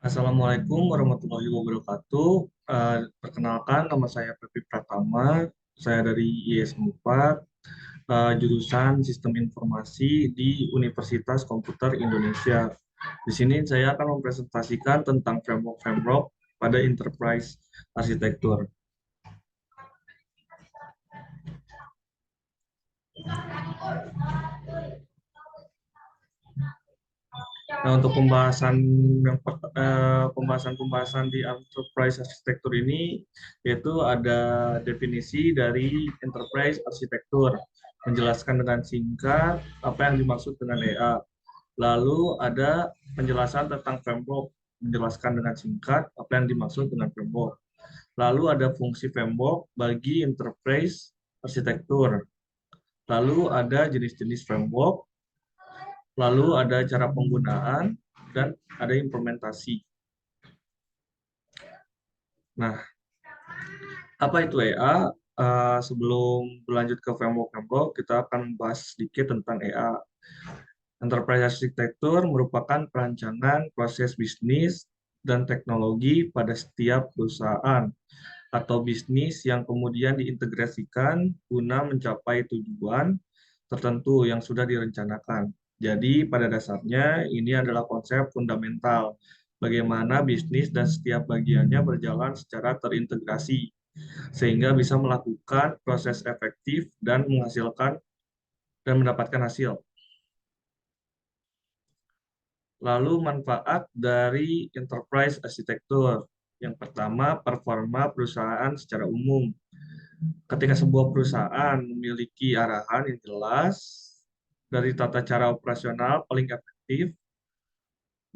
Assalamualaikum warahmatullahi wabarakatuh. Perkenalkan, nama saya Pepi Pratama. Saya dari IS 4, jurusan Sistem Informasi di Universitas Komputer Indonesia. Di sini saya akan mempresentasikan tentang framework-framework pada enterprise arsitektur. Nah, untuk pembahasan-pembahasan di enterprise arsitektur ini yaitu ada definisi dari enterprise arsitektur, menjelaskan dengan singkat apa yang dimaksud dengan EA. Lalu ada penjelasan tentang framework, menjelaskan dengan singkat apa yang dimaksud dengan framework. Lalu ada fungsi framework bagi enterprise arsitektur. Lalu ada jenis-jenis framework, lalu ada cara penggunaan, dan ada implementasi. Nah, apa itu EA? Sebelum berlanjut ke framework-framework, kita akan membahas sedikit tentang EA. Enterprise Architecture merupakan perancangan proses bisnis dan teknologi pada setiap perusahaan atau bisnis yang kemudian diintegrasikan guna mencapai tujuan tertentu yang sudah direncanakan. Jadi pada dasarnya ini adalah konsep fundamental bagaimana bisnis dan setiap bagiannya berjalan secara terintegrasi sehingga bisa melakukan proses efektif dan menghasilkan dan mendapatkan hasil. Lalu manfaat dari enterprise arsitektur. Yang pertama, performa perusahaan secara umum. Ketika sebuah perusahaan memiliki arahan yang jelas dari tata cara operasional paling efektif,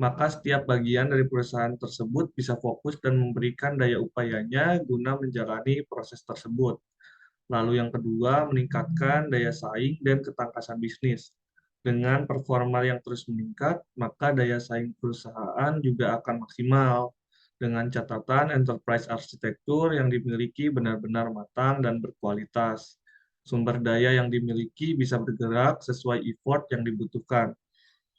maka setiap bagian dari perusahaan tersebut bisa fokus dan memberikan daya upayanya guna menjalani proses tersebut. Lalu yang kedua, meningkatkan daya saing dan ketangkasan bisnis. Dengan performa yang terus meningkat, maka daya saing perusahaan juga akan maksimal. Dengan catatan enterprise arsitektur yang dimiliki benar-benar matang dan berkualitas. Sumber daya yang dimiliki bisa bergerak sesuai effort yang dibutuhkan.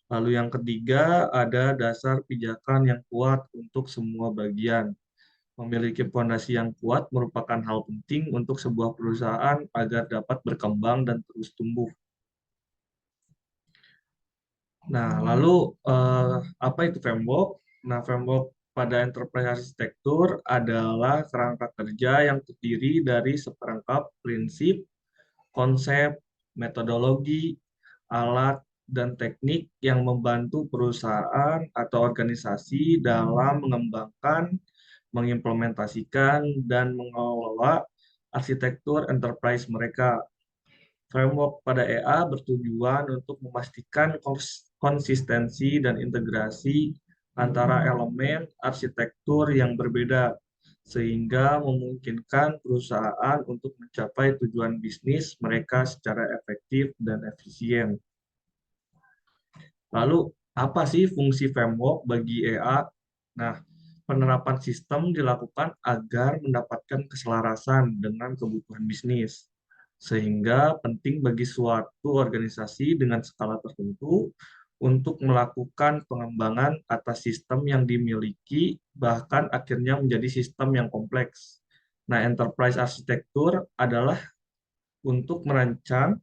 Lalu yang ketiga, ada dasar pijakan yang kuat untuk semua bagian. Memiliki fondasi yang kuat merupakan hal penting untuk sebuah perusahaan agar dapat berkembang dan terus tumbuh. Nah, lalu apa itu framework? Nah, framework pada enterprise arsitektur adalah kerangka kerja yang terdiri dari seperangkap prinsip, konsep, metodologi, alat, dan teknik yang membantu perusahaan atau organisasi dalam mengembangkan, mengimplementasikan, dan mengelola arsitektur enterprise mereka. Framework pada EA bertujuan untuk memastikan konsistensi dan integrasi antara elemen arsitektur yang berbeda, sehingga memungkinkan perusahaan untuk mencapai tujuan bisnis mereka secara efektif dan efisien. Lalu, apa sih fungsi framework bagi EA? Nah, penerapan sistem dilakukan agar mendapatkan keselarasan dengan kebutuhan bisnis, sehingga penting bagi suatu organisasi dengan skala tertentu untuk melakukan pengembangan atas sistem yang dimiliki, bahkan akhirnya menjadi sistem yang kompleks. Nah, enterprise arsitektur adalah untuk merancang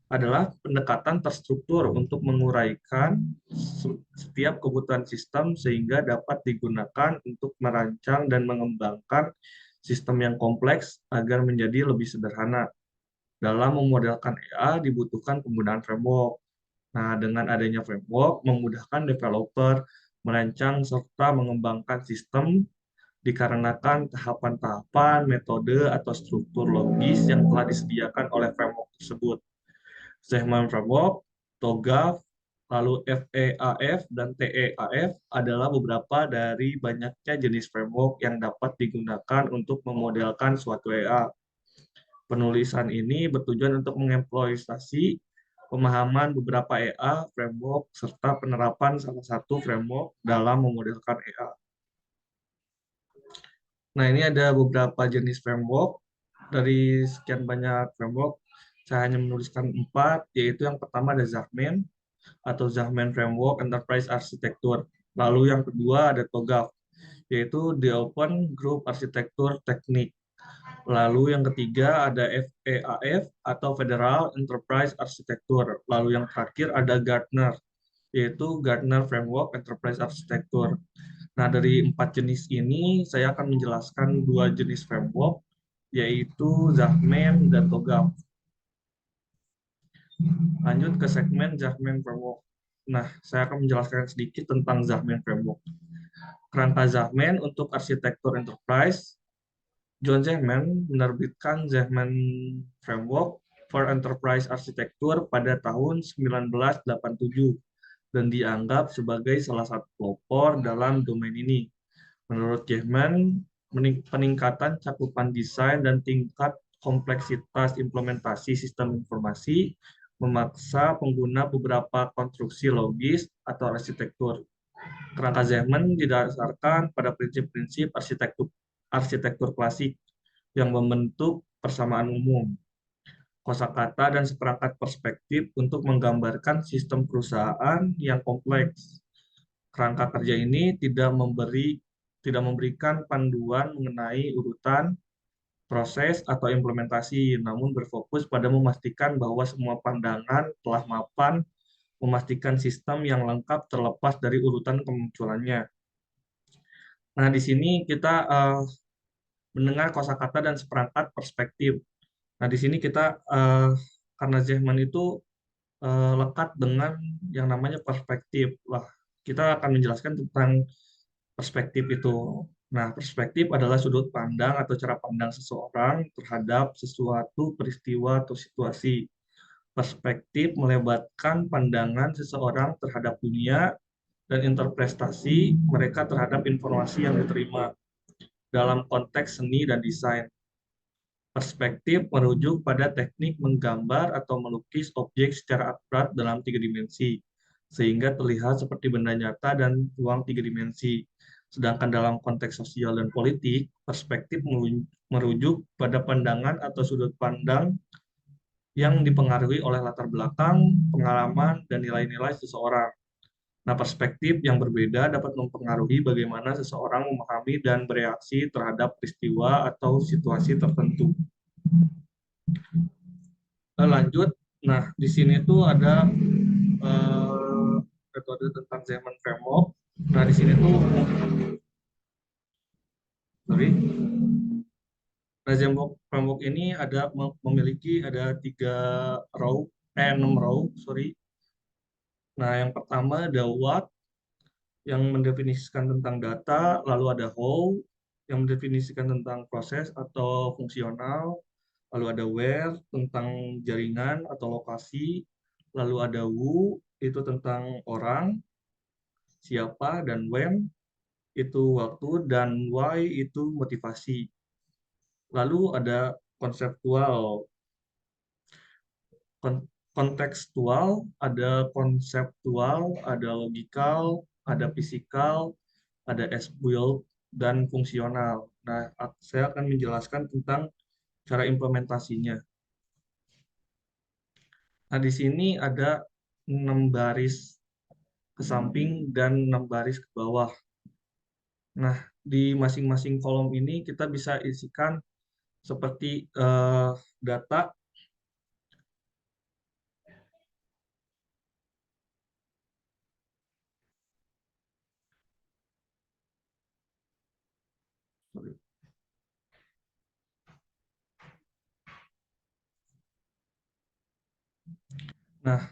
adalah pendekatan terstruktur untuk menguraikan setiap kebutuhan sistem sehingga dapat digunakan untuk merancang dan mengembangkan sistem yang kompleks agar menjadi lebih sederhana. Dalam memodelkan EA dibutuhkan penggunaan framework. Nah, dengan adanya framework memudahkan developer merancang serta mengembangkan sistem dikarenakan tahapan-tahapan, metode, atau struktur logis yang telah disediakan oleh framework tersebut. Segment Framework, TOGAF, lalu FEAF, dan TEAF adalah beberapa dari banyaknya jenis framework yang dapat digunakan untuk memodelkan suatu EA. Penulisan ini bertujuan untuk mengemploitasi pemahaman beberapa EA, framework, serta penerapan salah satu framework dalam memodelkan EA. Nah, ini ada beberapa jenis framework. Dari sekian banyak framework, saya hanya menuliskan 4, yaitu yang pertama ada Zahman atau Zahman Framework Enterprise Architecture. Lalu yang kedua ada TOGAF, yaitu The Open Group Arsitektur Teknik. Lalu yang ketiga ada FEAF atau Federal Enterprise Architecture. Lalu yang terakhir ada Gartner, yaitu Gartner Framework Enterprise Architecture. Nah, dari empat jenis ini saya akan menjelaskan dua jenis framework, yaitu Zahman dan TOGAF. Lanjut ke segmen Zahman Framework. Nah, saya akan menjelaskan sedikit tentang Zahman Framework. Kerangka Zahman untuk arsitektur enterprise. John Zahman menerbitkan Zahman Framework for Enterprise Architecture pada tahun 1987 dan dianggap sebagai salah satu pelopor dalam domain ini. Menurut Zahman, peningkatan cakupan desain dan tingkat kompleksitas implementasi sistem informasi memaksa pengguna beberapa konstruksi logis atau arsitektur. Kerangka Zahman didasarkan pada prinsip-prinsip arsitektur klasik yang membentuk persamaan umum, kosakata, dan seperangkat perspektif untuk menggambarkan sistem perusahaan yang kompleks. Kerangka kerja ini tidak memberikan panduan mengenai urutan, proses, atau implementasi, namun berfokus pada memastikan bahwa semua pandangan telah mapan, memastikan sistem yang lengkap terlepas dari urutan kemunculannya. Nah, di sini kita mendengar kosakata dan seperangkat perspektif. Nah, di sini kita karena Zehman itu lekat dengan yang namanya perspektif. Lah, kita akan menjelaskan tentang perspektif itu. Nah, perspektif adalah sudut pandang atau cara pandang seseorang terhadap sesuatu peristiwa atau situasi. Perspektif melebatkan pandangan seseorang terhadap dunia dan interpretasi mereka terhadap informasi yang diterima dalam konteks seni dan desain. Perspektif merujuk pada teknik menggambar atau melukis objek secara akurat dalam tiga dimensi, sehingga terlihat seperti benda nyata dan ruang tiga dimensi. Sedangkan dalam konteks sosial dan politik, perspektif merujuk pada pandangan atau sudut pandang yang dipengaruhi oleh latar belakang, pengalaman, dan nilai-nilai seseorang. Nah, perspektif yang berbeda dapat mempengaruhi bagaimana seseorang memahami dan bereaksi terhadap peristiwa atau situasi tertentu. Lanjut, nah di sini tuh ada metode tentang Zeman Framework. Nah di sini tuh, sorry, nah Zeman Framework ini memiliki ada 6 row, sorry. Nah yang pertama ada what yang mendefinisikan tentang data, lalu ada how yang mendefinisikan tentang proses atau fungsional, lalu ada where tentang jaringan atau lokasi, lalu ada who itu tentang orang, siapa, dan when itu waktu, dan why itu motivasi. Lalu ada konseptual, kontekstual, ada konseptual, ada logikal, ada fisikal, ada as-built, dan fungsional. Nah, saya akan menjelaskan tentang cara implementasinya. Nah, di sini ada 6 baris ke samping dan 6 baris ke bawah. Nah, di masing-masing kolom ini kita bisa isikan seperti data, nah,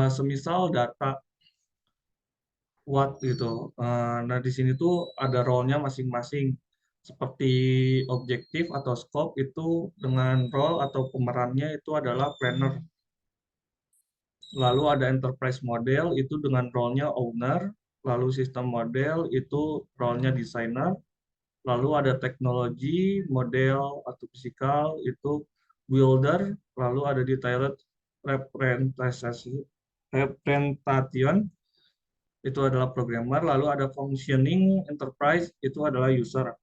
semisal data what gitu. Nah, di sini tuh ada role-nya masing-masing. Seperti objektif atau scope itu dengan role atau pemerannya itu adalah planner. Lalu ada enterprise model itu dengan role-nya owner. Lalu sistem model itu role-nya designer. Lalu ada teknologi, model atau fisikal itu builder. Lalu ada detailed representation itu adalah programmer, lalu ada functioning enterprise itu adalah user.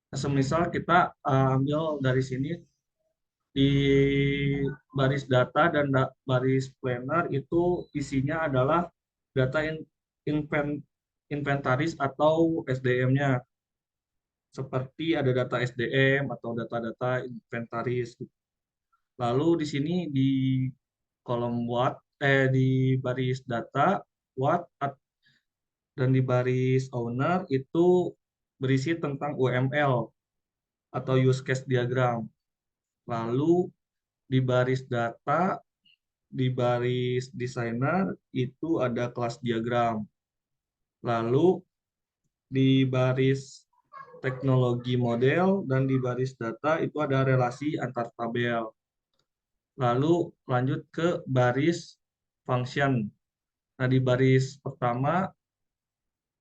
Semisal kita ambil dari sini Di baris data dan baris planner itu isinya adalah data inven- inventaris atau SDM-nya. Seperti ada data SDM atau data-data inventaris. Lalu di sini di kolom what, di baris data, what, dan di baris owner itu berisi tentang UML atau use case diagram. Lalu di baris data, di baris designer itu ada kelas diagram. Lalu di baris teknologi model dan di baris data itu ada relasi antar tabel. Lalu lanjut ke baris function. Nah, di baris pertama,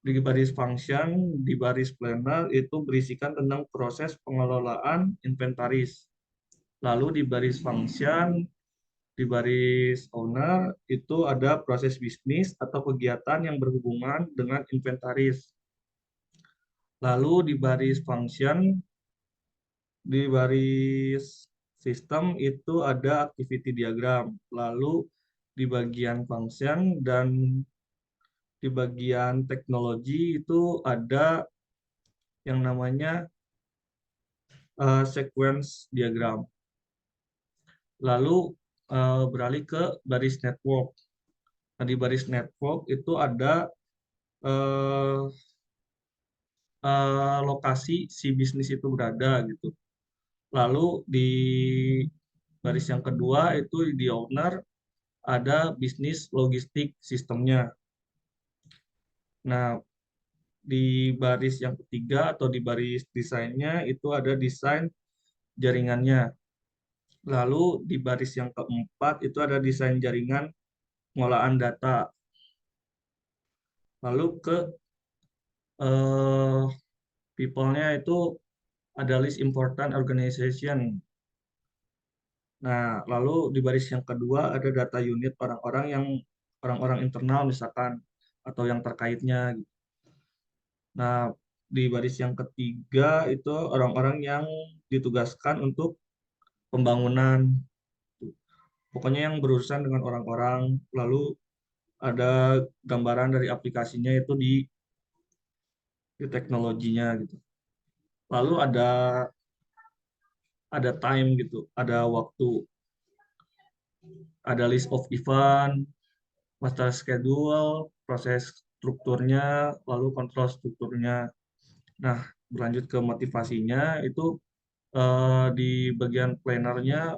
di baris function, di baris planner itu berisikan tentang proses pengelolaan inventaris. Lalu di baris function, di baris owner itu ada proses bisnis atau kegiatan yang berhubungan dengan inventaris. Lalu di baris function, di baris sistem itu ada activity diagram. Lalu di bagian function dan di bagian teknologi itu ada yang namanya sequence diagram. Lalu beralih ke baris network. Nah, di baris network itu ada eh, lokasi si bisnis itu berada gitu. Lalu di baris yang kedua itu di owner ada bisnis logistik sistemnya. Nah, di baris yang ketiga atau di baris desainnya itu ada desain jaringannya. Lalu di baris yang keempat itu ada desain jaringan pengolahan data. Lalu ke eh, people-nya itu ada list important organization. Nah, lalu di baris yang kedua ada data unit orang-orang internal misalkan atau yang terkaitnya. Nah, di baris yang ketiga itu orang-orang yang ditugaskan untuk pembangunan. Pokoknya yang berurusan dengan orang-orang. Lalu ada gambaran dari aplikasinya itu di teknologinya gitu. Lalu ada time gitu, ada waktu, ada list of event, master schedule, proses strukturnya, lalu kontrol strukturnya. Nah, berlanjut ke motivasinya itu di bagian plannernya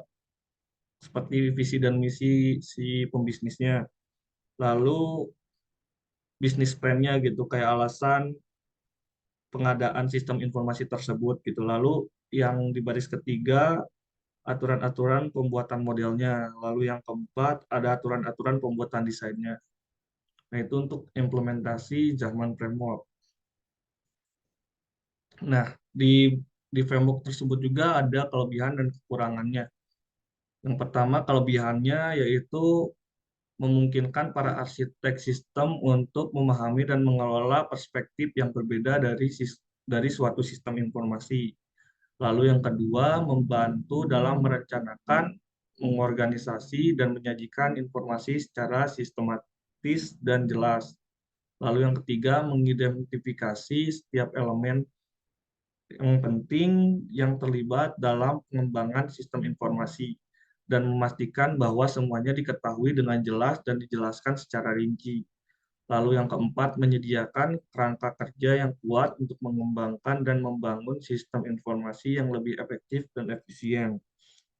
seperti visi dan misi si pembisnisnya. Lalu bisnis plan-nya gitu kayak alasan pengadaan sistem informasi tersebut gitu. Lalu yang di baris ketiga aturan-aturan pembuatan modelnya. Lalu yang keempat ada aturan-aturan pembuatan desainnya. Nah, itu untuk implementasi Zaman Framework. Nah, di framework tersebut juga ada kelebihan dan kekurangannya. Yang pertama, kelebihannya yaitu memungkinkan para arsitek sistem untuk memahami dan mengelola perspektif yang berbeda dari suatu sistem informasi. Lalu yang kedua, membantu dalam merencanakan, mengorganisasi, dan menyajikan informasi secara sistematis dan jelas. Lalu yang ketiga, mengidentifikasi setiap elemen yang penting yang terlibat dalam pengembangan sistem informasi dan memastikan bahwa semuanya diketahui dengan jelas dan dijelaskan secara rinci. Lalu yang keempat, menyediakan kerangka kerja yang kuat untuk mengembangkan dan membangun sistem informasi yang lebih efektif dan efisien.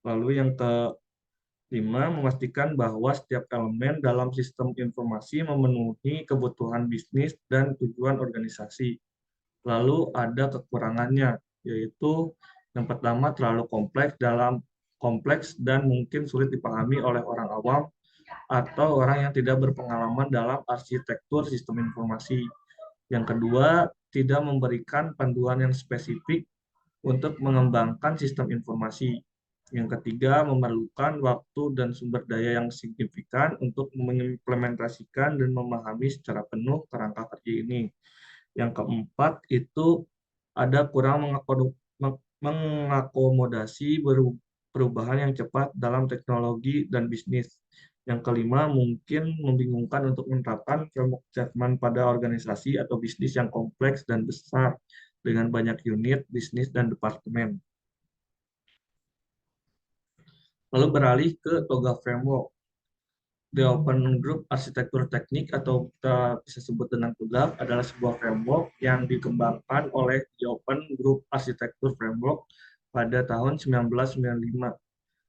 Lalu yang kelima, memastikan bahwa setiap elemen dalam sistem informasi memenuhi kebutuhan bisnis dan tujuan organisasi. Lalu ada kekurangannya, yaitu yang pertama terlalu kompleks dan mungkin sulit dipahami oleh orang awam atau orang yang tidak berpengalaman dalam arsitektur sistem informasi. Yang kedua, tidak memberikan panduan yang spesifik untuk mengembangkan sistem informasi. Yang ketiga, memerlukan waktu dan sumber daya yang signifikan untuk mengimplementasikan dan memahami secara penuh kerangka kerja ini. Yang keempat, itu ada kurang mengakomodasi perubahan yang cepat dalam teknologi dan bisnis. Yang kelima, mungkin membingungkan untuk menerapkan framework Chapman pada organisasi atau bisnis yang kompleks dan besar dengan banyak unit, bisnis, dan departemen. Lalu beralih ke Toga Framework. The Open Group Arsitektur Teknik atau kita bisa sebut dengan TOGAF adalah sebuah framework yang dikembangkan oleh The Open Group Arsitektur Framework pada tahun 1995.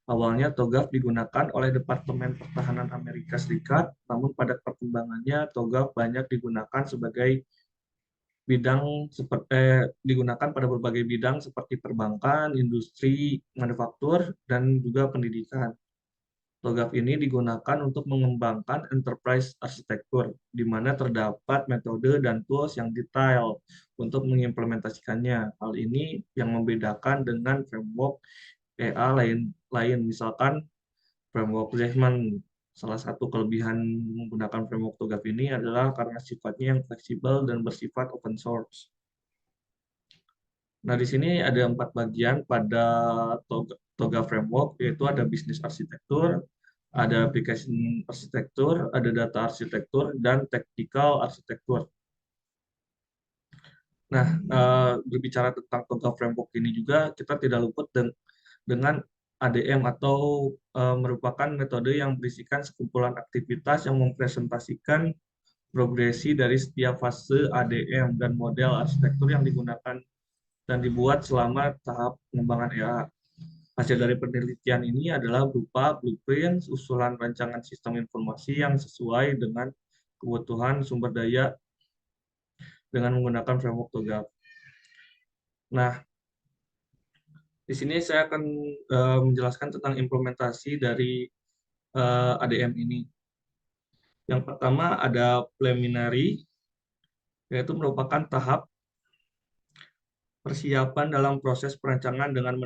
Awalnya TOGAF digunakan oleh Departemen Pertahanan Amerika Serikat, namun pada perkembangannya TOGAF banyak digunakan sebagai digunakan pada berbagai bidang seperti perbankan, industri, manufaktur, dan juga pendidikan. TOGAF ini digunakan untuk mengembangkan enterprise arsitektur, di mana terdapat metode dan tools yang detail untuk mengimplementasikannya. Hal ini yang membedakan dengan framework EA lain, misalkan framework Zechman. Salah satu kelebihan menggunakan framework TOGAF ini adalah karena sifatnya yang fleksibel dan bersifat open source. Nah, di sini ada 4 bagian pada TOGAF framework, yaitu ada bisnis arsitektur, ada application arsitektur, ada data arsitektur, dan technical arsitektur. Nah, berbicara tentang TOGAF framework ini juga, kita tidak luput dengan ADM atau merupakan metode yang berisikan sekumpulan aktivitas yang mempresentasikan progresi dari setiap fase ADM dan model arsitektur yang digunakan dan dibuat selama tahap pengembangan EA. Hasil dari penelitian ini adalah berupa blueprint, usulan rancangan sistem informasi yang sesuai dengan kebutuhan sumber daya dengan menggunakan framework TOGAF. Nah, di sini saya akan menjelaskan tentang implementasi dari ADM ini. Yang pertama ada preliminary, yaitu merupakan tahap persiapan dalam proses perancangan dengan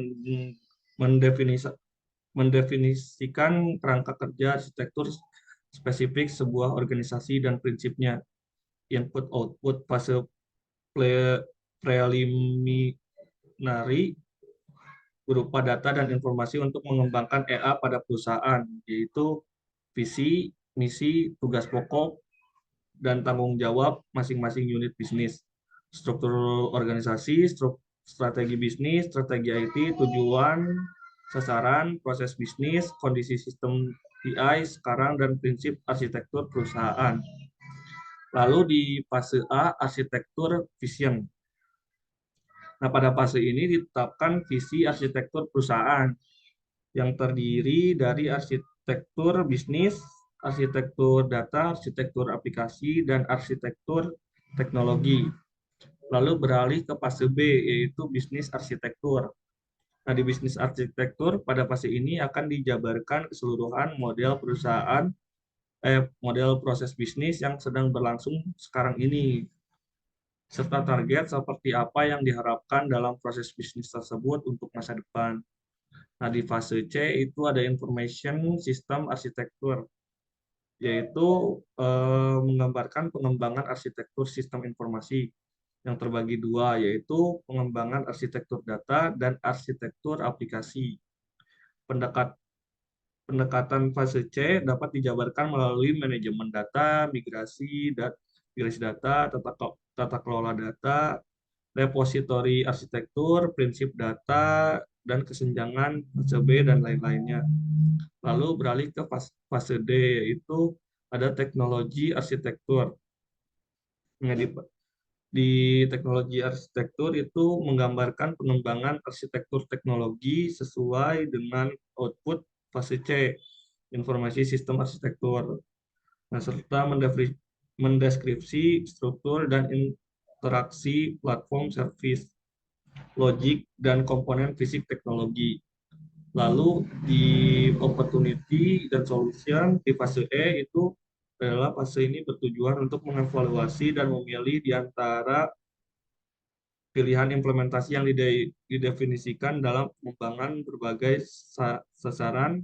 mendefinisikan kerangka kerja arsitektur spesifik sebuah organisasi dan prinsipnya. Input-output fase preliminary berupa data dan informasi untuk mengembangkan EA pada perusahaan, yaitu visi, misi, tugas pokok, dan tanggung jawab masing-masing unit bisnis. Struktur organisasi, strategi bisnis, strategi IT, tujuan, sasaran, proses bisnis, kondisi sistem TI sekarang, dan prinsip arsitektur perusahaan. Lalu di fase A, arsitektur vision. Nah, pada fase ini ditetapkan visi arsitektur perusahaan yang terdiri dari arsitektur bisnis, arsitektur data, arsitektur aplikasi, dan arsitektur teknologi. Lalu beralih ke fase B, yaitu bisnis arsitektur. Nah, di bisnis arsitektur pada fase ini akan dijabarkan keseluruhan model perusahaan, model proses bisnis yang sedang berlangsung sekarang ini, serta target seperti apa yang diharapkan dalam proses bisnis tersebut untuk masa depan. Nah, di fase C itu ada information system arsitektur, yaitu menggambarkan pengembangan arsitektur sistem informasi yang terbagi dua, yaitu pengembangan arsitektur data dan arsitektur aplikasi. Pendekatan fase C dapat dijabarkan melalui manajemen data, migrasi data, tata kelola data, repositori arsitektur, prinsip data, dan kesenjangan fase B, dan lain-lainnya. Lalu beralih ke fase D, yaitu ada teknologi arsitektur. Di teknologi arsitektur itu menggambarkan pengembangan arsitektur teknologi sesuai dengan output fase C, informasi sistem arsitektur. Nah, serta mendeskripsi struktur dan interaksi platform service, logik, dan komponen fisik teknologi. Lalu di opportunity dan solution di fase E itu adalah fase ini bertujuan untuk mengevaluasi dan memilih di antara pilihan implementasi yang didefinisikan dalam pengembangan berbagai sasaran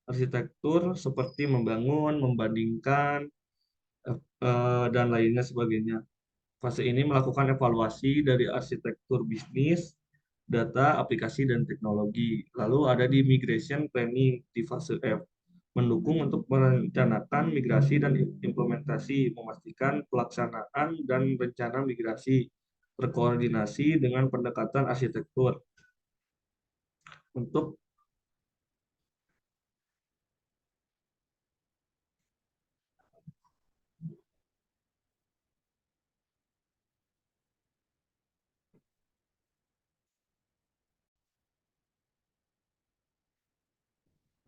arsitektur seperti membangun, membandingkan, dan lainnya sebagainya. Fase ini melakukan evaluasi dari arsitektur bisnis data, aplikasi, dan teknologi. Lalu ada di migration planning di fase F, mendukung untuk merencanakan migrasi dan implementasi, memastikan pelaksanaan dan rencana migrasi, berkoordinasi dengan pendekatan arsitektur. Untuk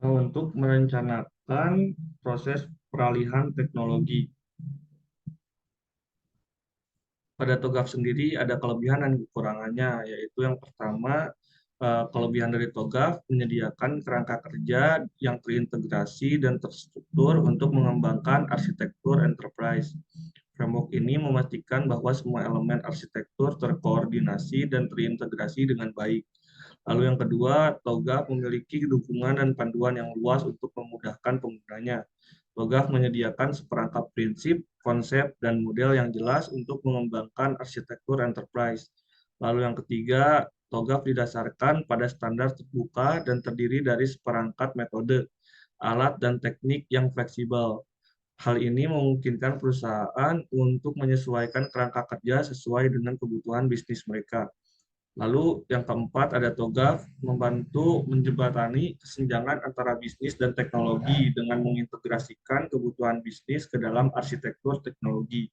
untuk merencanakan proses peralihan teknologi. Pada TOGAF sendiri ada kelebihan dan kekurangannya, yaitu yang pertama, kelebihan dari TOGAF menyediakan kerangka kerja yang terintegrasi dan terstruktur untuk mengembangkan arsitektur enterprise. Framework ini memastikan bahwa semua elemen arsitektur terkoordinasi dan terintegrasi dengan baik. Lalu yang kedua, TOGAF memiliki dukungan dan panduan yang luas untuk memudahkan penggunanya. TOGAF menyediakan seperangkat prinsip, konsep, dan model yang jelas untuk mengembangkan arsitektur enterprise. Lalu yang ketiga, TOGAF didasarkan pada standar terbuka dan terdiri dari seperangkat metode, alat, dan teknik yang fleksibel. Hal ini memungkinkan perusahaan untuk menyesuaikan kerangka kerja sesuai dengan kebutuhan bisnis mereka. Lalu yang keempat ada TOGAF membantu menjembatani kesenjangan antara bisnis dan teknologi dengan mengintegrasikan kebutuhan bisnis ke dalam arsitektur teknologi.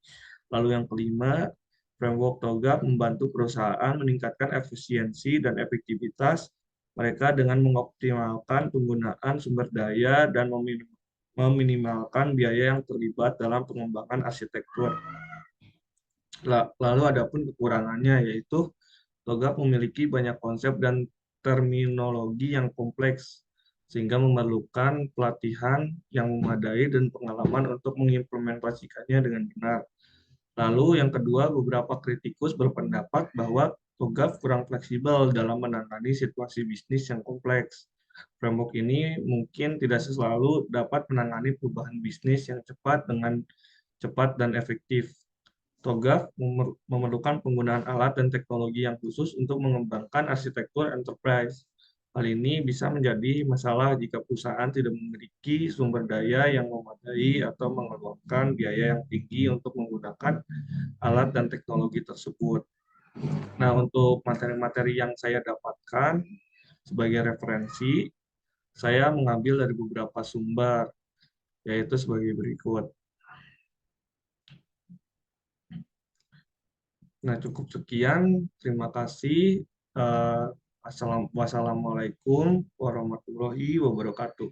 Lalu yang kelima, framework TOGAF membantu perusahaan meningkatkan efisiensi dan efektivitas mereka dengan mengoptimalkan penggunaan sumber daya dan meminimalkan biaya yang terlibat dalam pengembangan arsitektur. Lalu ada pun kekurangannya yaitu TOGAF memiliki banyak konsep dan terminologi yang kompleks, sehingga memerlukan pelatihan yang memadai dan pengalaman untuk mengimplementasikannya dengan benar. Lalu yang kedua, beberapa kritikus berpendapat bahwa TOGAF kurang fleksibel dalam menangani situasi bisnis yang kompleks. Framework ini mungkin tidak selalu dapat menangani perubahan bisnis yang cepat dan efektif. TOGAF memerlukan penggunaan alat dan teknologi yang khusus untuk mengembangkan arsitektur enterprise. Hal ini bisa menjadi masalah jika perusahaan tidak memiliki sumber daya yang memadai atau mengeluarkan biaya yang tinggi untuk menggunakan alat dan teknologi tersebut. Nah, untuk materi-materi yang saya dapatkan sebagai referensi, saya mengambil dari beberapa sumber, yaitu sebagai berikut. Nah, cukup sekian. Terima kasih. Wassalamualaikum warahmatullahi wabarakatuh.